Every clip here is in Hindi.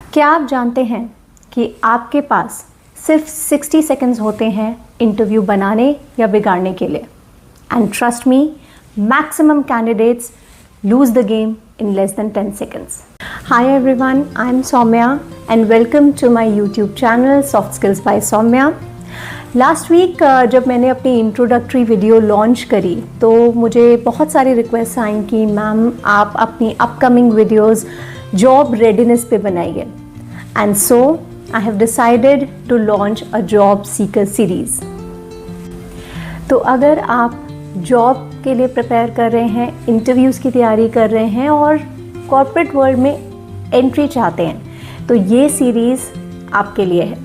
क्या आप जानते हैं कि आपके पास सिर्फ 60 सेकंड्स होते हैं इंटरव्यू बनाने या बिगाड़ने के लिए? And trust me, maximum candidates lose the game in less than 10 seconds. Hi everyone, I am Soumya and welcome to my YouTube channel Soft Skills by Soumya. Last week जब मैंने अपनी इंट्रोडक्टरी वीडियो लॉन्च करी तो मुझे बहुत सारी रिक्वेस्ट आई कि मैम आप अपनी अपकमिंग वीडियोस जॉब रेडीनेस पे बनाइए, and so I have decided to launch a job seeker series. तो अगर आप जॉब के लिए प्रिपेयर कर रहे हैं, इंटरव्यूज़ की तैयारी कर रहे हैं और कॉर्पोरेट वर्ल्ड में एंट्री चाहते हैं, तो ये सीरीज़ आपके लिए है.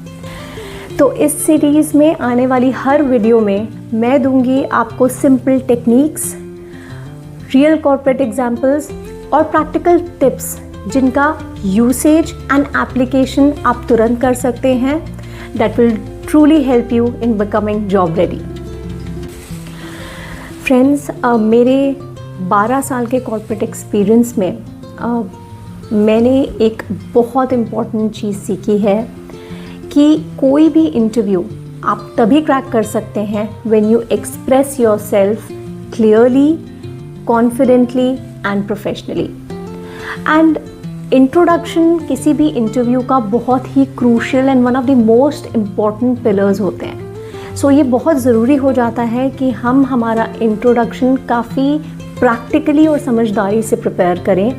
तो इस सीरीज़ में आने वाली हर वीडियो में मैं दूंगी आपको simple techniques, real corporate examples और प्रैक्टिकल टिप्स जिनका यूसेज एंड एप्लीकेशन आप तुरंत कर सकते हैं. That will truly help you in becoming job ready. Friends, मेरे 12 साल के कॉर्पोरेट एक्सपीरियंस में मैंने एक बहुत इम्पॉर्टेंट चीज़ सीखी है कि कोई भी इंटरव्यू आप तभी क्रैक कर सकते हैं when you express yourself clearly, confidently and professionally. And introduction किसी भी इंटरव्यू का बहुत ही crucial and one of the most important pillars होते हैं. सो ये बहुत ज़रूरी हो जाता है कि हम हमारा इंट्रोडक्शन काफ़ी प्रैक्टिकली और समझदारी से प्रिपेयर करें,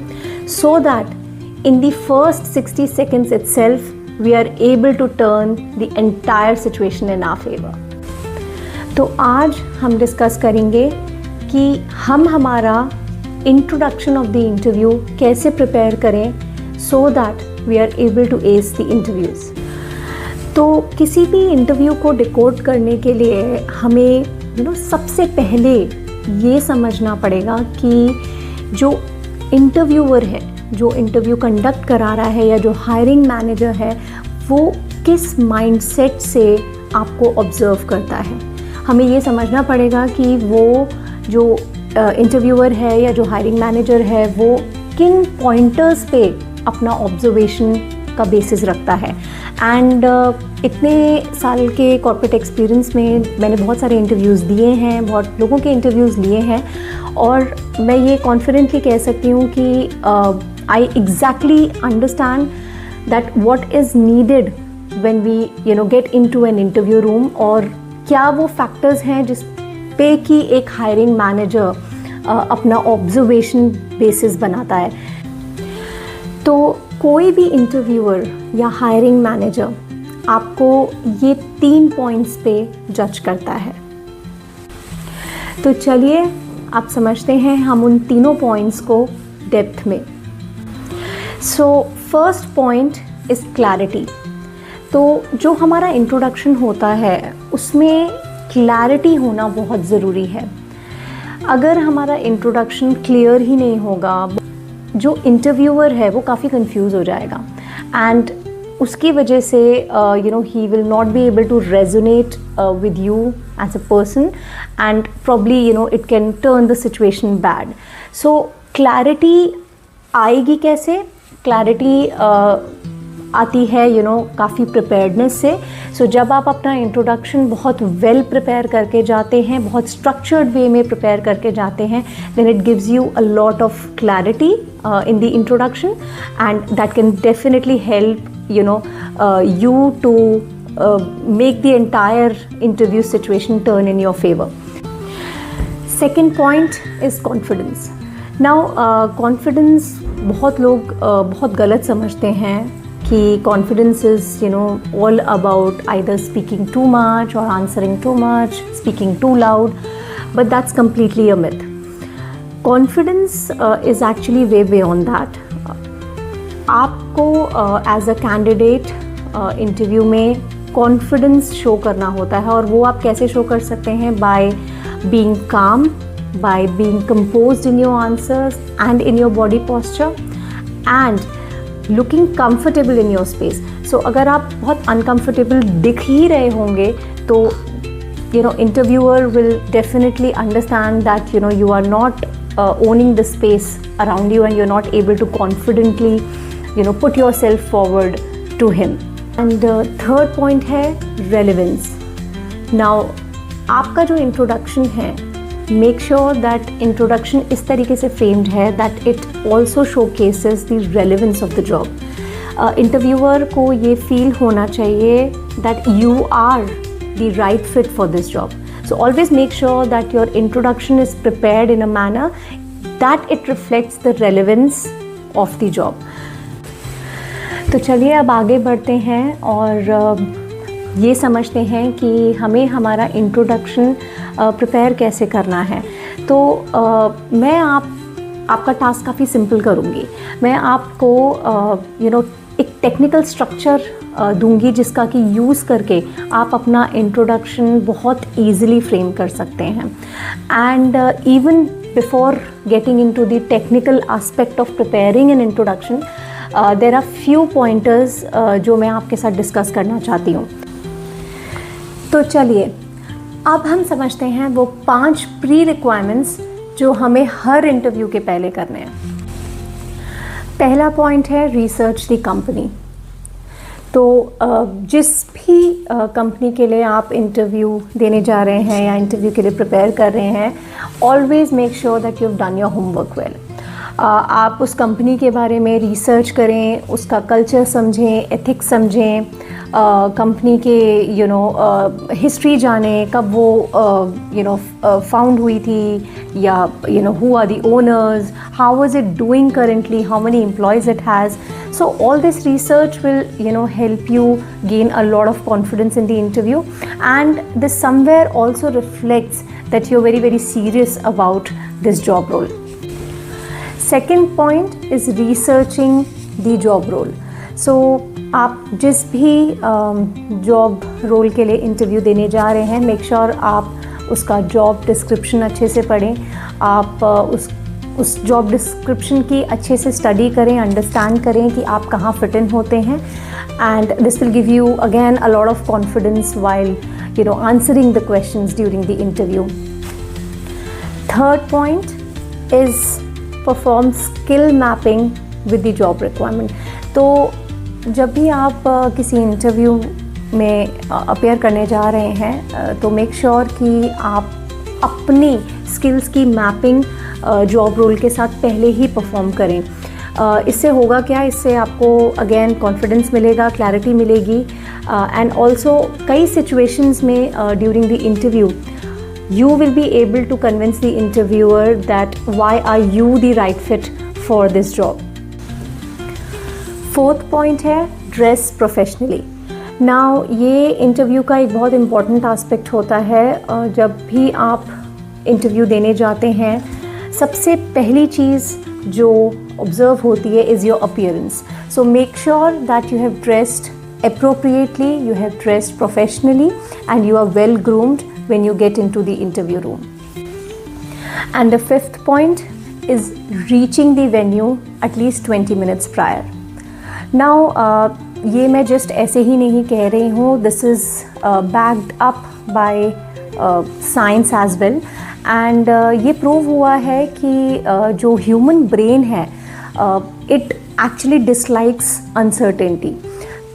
so that in the first 60 seconds itself we are able to turn the entire situation in our favor. तो आज हम डिस्कस करेंगे कि हम हमारा इंट्रोडक्शन ऑफ द इंटरव्यू कैसे प्रिपेयर करें so that we are able to ace the interviews. तो किसी भी इंटरव्यू को डिकोड करने के लिए हमें सबसे पहले ये समझना पड़ेगा कि जो इंटरव्यूअर है, जो इंटरव्यू कंडक्ट करा रहा है या जो हायरिंग मैनेजर है, वो किस माइंडसेट से आपको ऑब्ज़र्व करता है. हमें ये समझना पड़ेगा कि वो जो इंटरव्यूअर है या जो हायरिंग मैनेजर है वो किन पॉइंटर्स पे अपना ऑब्जर्वेशन का बेसिस रखता है. एंड इतने साल के कॉर्पोरेट एक्सपीरियंस में मैंने बहुत सारे इंटरव्यूज़ दिए हैं, बहुत लोगों के इंटरव्यूज़ लिए हैं, और मैं ये कॉन्फिडेंटली कह सकती हूँ कि I exactly understand that what is needed when we get into an interview room, और क्या वो फैक्टर्स हैं जिस पे कि एक हायरिंग मैनेजर अपना ऑब्जर्वेशन बेसिस बनाता है. तो कोई भी इंटरव्यूअर या हायरिंग मैनेजर आपको ये 3 पॉइंट्स पे जज करता है. तो चलिए आप समझते हैं हम उन तीनों पॉइंट्स को डेप्थ में. So first point is clarity. तो जो हमारा इंट्रोडक्शन होता है उसमें क्लैरिटी होना बहुत ज़रूरी है. अगर हमारा इंट्रोडक्शन क्लियर ही नहीं होगा, जो इंटरव्यूअर है वो काफ़ी कंफ्यूज हो जाएगा, एंड उसकी वजह से ही will not be able to resonate with you as a person, and probably it can turn the situation bad. So clarity आएगी कैसे? क्लैरिटी आती है काफ़ी प्रिपेयर्डनेस से. सो जब आप अपना इंट्रोडक्शन बहुत वेल प्रिपेयर करके जाते हैं, बहुत स्ट्रक्चर्ड वे में प्रिपेयर करके जाते हैं, then it gives you a lot of clarity in the introduction, and that can definitely help you to make the entire interview situation turn in your favor. Second point is confidence. Now confidence बहुत लोग बहुत गलत समझते हैं कि confidence is all about either speaking too much or answering too much, speaking too loud, but that's completely a myth. Confidence is actually way beyond that. आपको एज अ कैंडिडेट इंटरव्यू में कॉन्फिडेंस शो करना होता है, और वो आप कैसे शो कर सकते हैं? By being calm, by being composed in your answers and in your body posture, and looking comfortable in your space. So अगर आप बहुत अनकंफर्टेबल दिख ही रहे होंगे तो interviewer will definitely understand that you are not owning the space around you, and you're not able to confidently put yourself forward to him. And third point है relevance. Now आपका जो introduction है, make sure that introduction इस तरीके से framed है that it also showcases the relevance of the job. Interviewer को ये फील होना चाहिए that you are the right fit for this job. So always make sure that your introduction is prepared in a manner that it reflects the relevance of the job. तो चलिए अब आगे बढ़ते हैं और ये समझते हैं कि हमें हमारा इंट्रोडक्शन प्रिपेयर कैसे करना है. तो मैं आपका टास्क काफ़ी सिंपल करूँगी. मैं आपको एक टेक्निकल स्ट्रक्चर दूंगी जिसका कि यूज़ करके आप अपना इंट्रोडक्शन बहुत ईजिली फ्रेम कर सकते हैं. And even before getting into the technical aspect of preparing an introduction, there are few pointers जो मैं आपके साथ डिस्कस करना चाहती हूँ. तो चलिए अब हम समझते हैं वो 5 प्री रिक्वायरमेंट्स जो हमें हर इंटरव्यू के पहले करने हैं. पहला पॉइंट है रिसर्च द कंपनी. तो जिस भी कंपनी के लिए आप इंटरव्यू देने जा रहे हैं या इंटरव्यू के लिए प्रिपेयर कर रहे हैं, always make sure that you have done your homework well. आप उस कंपनी के बारे में रिसर्च करें, उसका कल्चर समझें, एथिक्स समझें, कंपनी के हिस्ट्री जानें, कब वो फाउंड हुई थी, या who are the owners, how is it doing currently, how many employees it has. So all this research will help you gain a lot of confidence in the interview, and this somewhere also reflects that you're very, very serious about this job role. Second point is researching the job role. So आप जिस भी जॉब रोल के लिए इंटरव्यू देने जा रहे हैं, मेक श्योर आप उसका जॉब डिस्क्रिप्शन अच्छे से पढ़ें. आप उस जॉब डिस्क्रिप्शन की अच्छे से स्टडी करें, अंडरस्टैंड करें कि आप कहाँ फिट इन होते हैं. And this will give you again a lot of confidence while answering the questions during the interview. Third point is perform skill mapping with the job requirement. तो जब भी आप किसी इंटरव्यू में अपेयर करने जा रहे हैं, तो मेक श्योर कि आप अपनी स्किल्स की मैपिंग जॉब रोल के साथ पहले ही परफॉर्म करें. इससे होगा क्या, इससे आपको अगेन कॉन्फिडेंस मिलेगा, क्लैरिटी मिलेगी, एंड ऑल्सो कई सिचुएशंस में during the interview you will be able to convince the interviewer that why are you the right fit for this job. Fourth point है dress professionally. Now ये इंटरव्यू का एक बहुत इम्पॉर्टेंट आस्पेक्ट होता है. जब भी आप इंटरव्यू देने जाते हैं, सबसे पहली चीज़ जो ऑब्जर्व होती है is your appearance. So make sure that you have dressed appropriately, you have dressed professionally, and you are well groomed when you get into the interview room. And the fifth point is reaching the venue at least 20 minutes prior. Now ये मैं just ऐसे ही नहीं कह रही हूँ, this is backed up by science as well, and ये प्रूव हुआ है कि जो human brain है it actually dislikes uncertainty.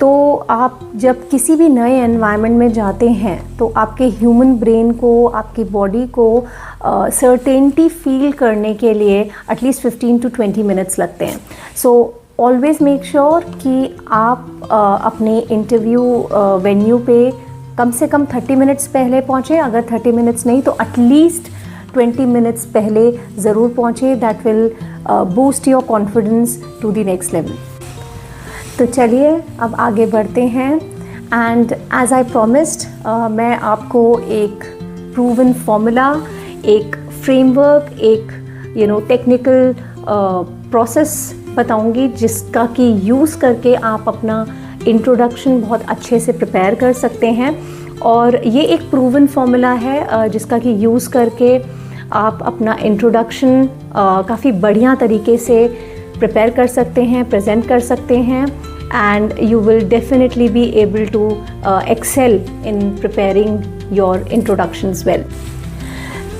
तो आप जब किसी भी नए एनवायरनमेंट में जाते हैं, तो आपके ह्यूमन ब्रेन को, आपकी बॉडी को सर्टेनिटी फील करने के लिए एटलीस्ट 15 to 20 मिनट्स लगते हैं. सो ऑलवेज़ मेक श्योर कि आप अपने इंटरव्यू वेन्यू पे कम से कम 30 मिनट्स पहले पहुँचें. अगर 30 मिनट्स नहीं तो एटलीस्ट 20 मिनट्स पहले ज़रूर पहुँचें. That will boost your confidence to the next level. तो चलिए अब आगे बढ़ते हैं. एंड एज आई प्रॉमिस्ड, मैं आपको एक प्रूवन फॉर्मूला, एक फ्रेमवर्क, एक टेक्निकल प्रोसेस बताऊंगी जिसका कि यूज़ करके आप अपना इंट्रोडक्शन बहुत अच्छे से प्रिपेयर कर सकते हैं. और ये एक प्रूवन फॉर्मूला है जिसका कि यूज़ करके आप अपना इंट्रोडक्शन काफ़ी बढ़िया तरीके से प्रिपेयर कर सकते हैं, प्रेजेंट कर सकते हैं, and you will definitely be able to excel in preparing your introductions well.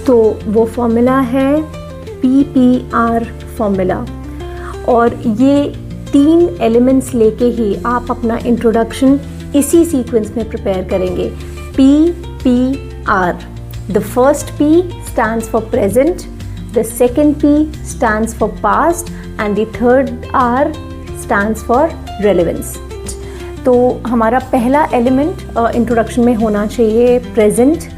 तो वो फॉर्मूला है PPR फॉर्मूला, और ये 3 एलिमेंट्स लेके ही आप अपना इंट्रोडक्शन इसी सीक्वेंस में प्रिपेयर करेंगे। PPR, the first P stands for present, the second P stands for past and the third R stands for relevance। तो हमारा पहला एलिमेंट इंट्रोडक्शन में होना चाहिए प्रेजेंट,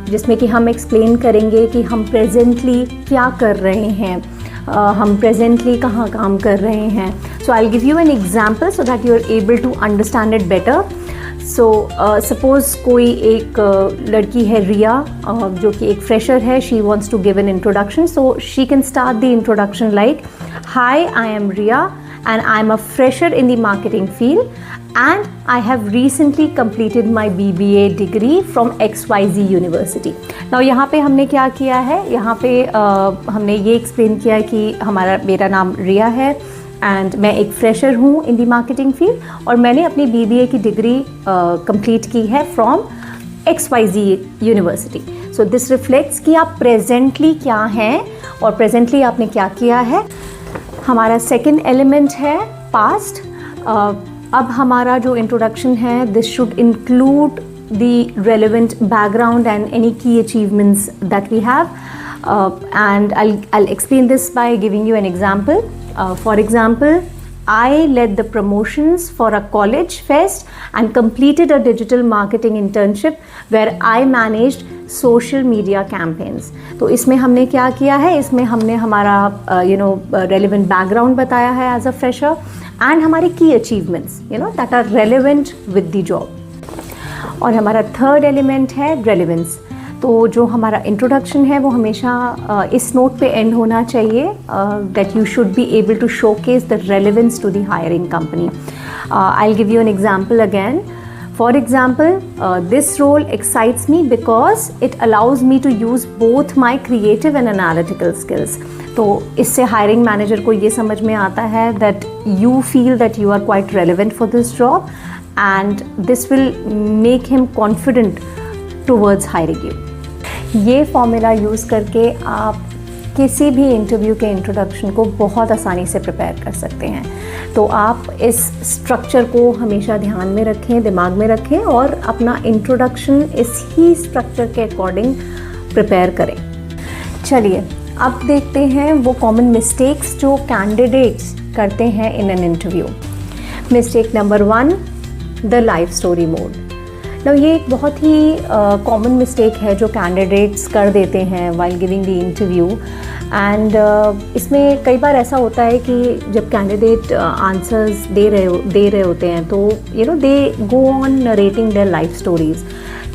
जिसमें कि हम एक्सप्लेन करेंगे कि हम प्रेजेंटली क्या कर रहे हैं, हम प्रेजेंटली कहाँ काम कर रहे हैं। So I will give you an example so that you are able to understand it better. So suppose कोई एक लड़की है रिया, जो कि एक फ्रेशर है, she wants to give an introduction, so she can start the introduction like, hi I am Riya and I am a fresher in the marketing field and I have recently completed my BBA degree from XYZ University। Now यहाँ पे हमने क्या किया है, यहाँ पे हमने ये एक्सप्लेन किया कि मेरा नाम रिया है एंड मैं एक फ्रेशर हूँ इन दी मार्केटिंग फील्ड और मैंने अपनी BBA की डिग्री कंप्लीट की है from XYZ university. So this reflects कि आप प्रेजेंटली क्या हैं और प्रेजेंटली आपने क्या किया है। हमारा सेकेंड एलिमेंट है पास्ट। अब हमारा जो इंट्रोडक्शन है, this should include the relevant background and any key achievements that we have, and I'll explain this by giving you an example. For example, I led the promotions for a college fest and completed a digital marketing internship where I managed social media campaigns। तो इसमें हमने क्या किया है, इसमें हमने हमारा relevant background बताया है as a fresher and हमारी key achievements that are relevant with the job। और हमारा थर्ड एलिमेंट है relevance। तो जो हमारा इंट्रोडक्शन है वो हमेशा इस नोट पे एंड होना चाहिए that you should be able to showcase the relevance to the hiring company. I will give you an example again. For example, this role excites me because it allows me to use both my creative and analytical skills. तो इससे हायरिंग मैनेजर को ये समझ में आता है that you feel that you are quite relevant for this job and this will make him confident towards hiring you. ये फॉर्मूला यूज़ करके आप किसी भी इंटरव्यू के इंट्रोडक्शन को बहुत आसानी से प्रिपेयर कर सकते हैं। तो आप इस स्ट्रक्चर को हमेशा ध्यान में रखें, दिमाग में रखें और अपना इंट्रोडक्शन इस ही स्ट्रक्चर के अकॉर्डिंग प्रिपेयर करें। चलिए अब देखते हैं वो कॉमन मिस्टेक्स जो कैंडिडेट्स करते हैं in an interview. Mistake number 1, the life story mode. now ये एक बहुत ही कॉमन मिस्टेक है जो कैंडिडेट्स कर देते हैं while giving the interview and इसमें कई बार ऐसा होता है कि जब कैंडिडेट आंसर्स दे रहे होते हैं तो they go on narrating their life stories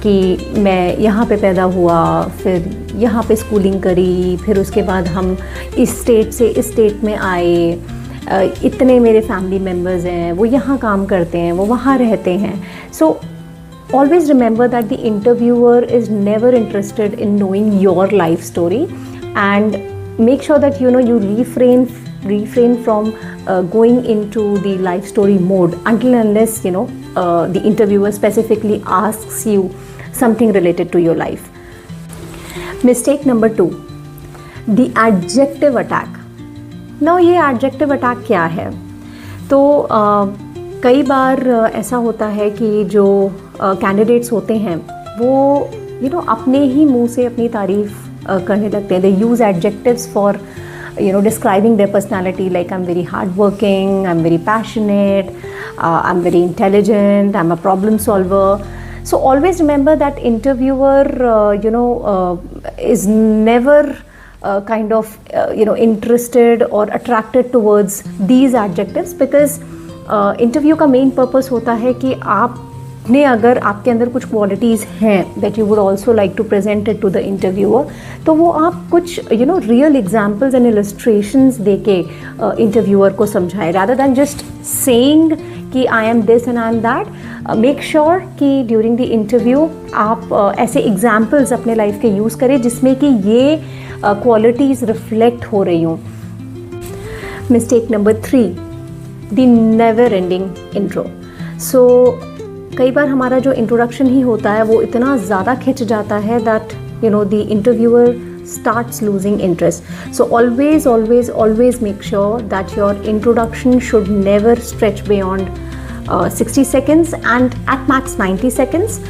कि मैं यहाँ पे पैदा हुआ, फिर यहाँ पे स्कूलिंग करी, फिर उसके बाद हम इस स्टेट से इस स्टेट में आए, इतने मेरे फैमिली मेम्बर्स हैं, वो यहाँ काम करते हैं, वो वहाँ रहते हैं। सो always remember that the interviewer is never interested in knowing your life story and make sure that you refrain from going into the life story mode until unless the interviewer specifically asks you something related to your life। Mistake number 2, the adjective attack। now ये adjective attack क्या है? तो कई बार ऐसा होता है कि जो कैंडिडेट्स होते हैं वो अपने ही मुंह से अपनी तारीफ़ करने लगते हैं। They use adjectives for describing their personality like I am very hard working, I am very passionate, I am very intelligent, I am a problem solver. So always remember that interviewer is never kind of interested or attracted towards these adjectives because interview का मेन पर्पस होता है कि आपने अगर आपके अंदर कुछ क्वालिटीज़ हैं that you would also like to present it to the interviewer, तो वो आप कुछ रियल एग्जाम्पल्स एंड इलस्ट्रेशंस दे के इंटरव्यूअर को समझाए रादर दैन जस्ट सेइंग कि I am this and I am that. Make sure कि ड्यूरिंग द इंटरव्यू आप ऐसे एग्जाम्पल्स अपने लाइफ के यूज़ करें जिसमें कि ये क्वालिटीज़ रिफ्लेक्ट हो रही हों। Mistake number 3, the never ending intro. So कई बार हमारा जो इंट्रोडक्शन ही होता है वो इतना ज़्यादा खिंच जाता है that the interviewer starts losing interest. So always make sure that your introduction should never stretch beyond 60 seconds and at max 90 seconds,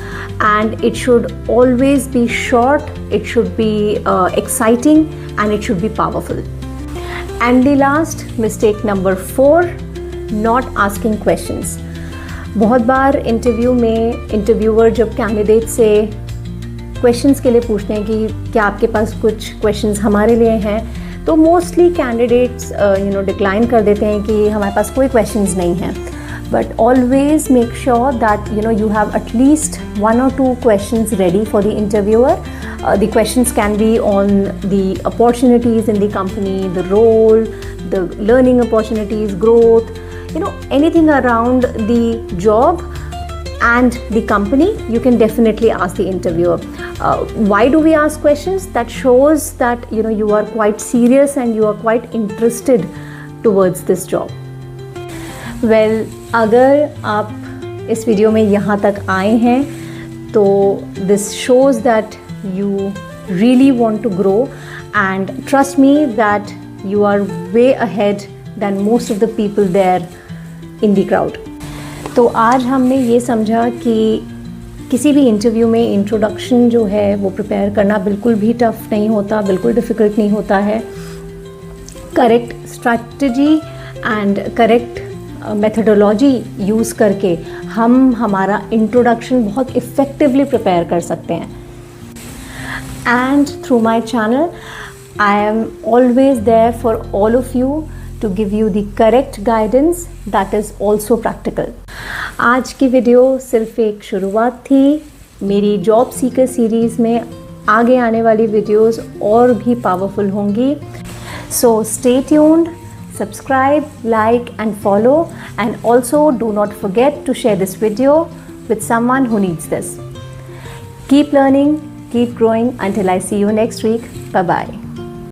and it should always be short, it should be exciting, and it should be powerful. And the last mistake, number 4, not asking questions. बहुत बार इंटरव्यू में इंटरव्यूअर जब कैंडिडेट से क्वेश्चंस के लिए पूछते हैं कि क्या आपके पास कुछ क्वेश्चंस हमारे लिए हैं, तो मोस्टली कैंडिडेट्स डिक्लाइन कर देते हैं कि हमारे पास कोई क्वेश्चंस नहीं हैं. But always make sure that you have at least 1 or 2 questions ready for the interviewer. The questions can be on the opportunities in the company, the role, the learning opportunities, growth, anything around the job and the company. You can definitely ask the interviewer. Why do we ask questions? That shows that you are quite serious and you are quite interested towards this job. Well, अगर आप इस वीडियो में यहाँ तक आए हैं तो this shows that you really want to grow, and trust me that you are way ahead than most of the people there in the crowd. तो आज हमने ये समझा कि किसी भी इंटरव्यू में इंट्रोडक्शन जो है वो प्रिपेयर करना बिल्कुल भी टफ नहीं होता, बिल्कुल डिफ़िकल्ट नहीं होता है. Correct strategy and correct methodology use करके हम हमारा इंट्रोडक्शन बहुत इफ़ेक्टिवली प्रिपेयर कर सकते हैं. And through my channel I am always there for all of you to give you the correct guidance that is also practical. आज की वीडियो सिर्फ एक शुरुआत थी. मेरी जॉब सीकर सीरीज़ में आगे आने वाली वीडियोस और भी पावरफुल होंगी. So stay tuned, subscribe, like and follow, and also do not forget to share this video with someone who needs this. Keep learning, keep growing until I see you next week. Bye bye.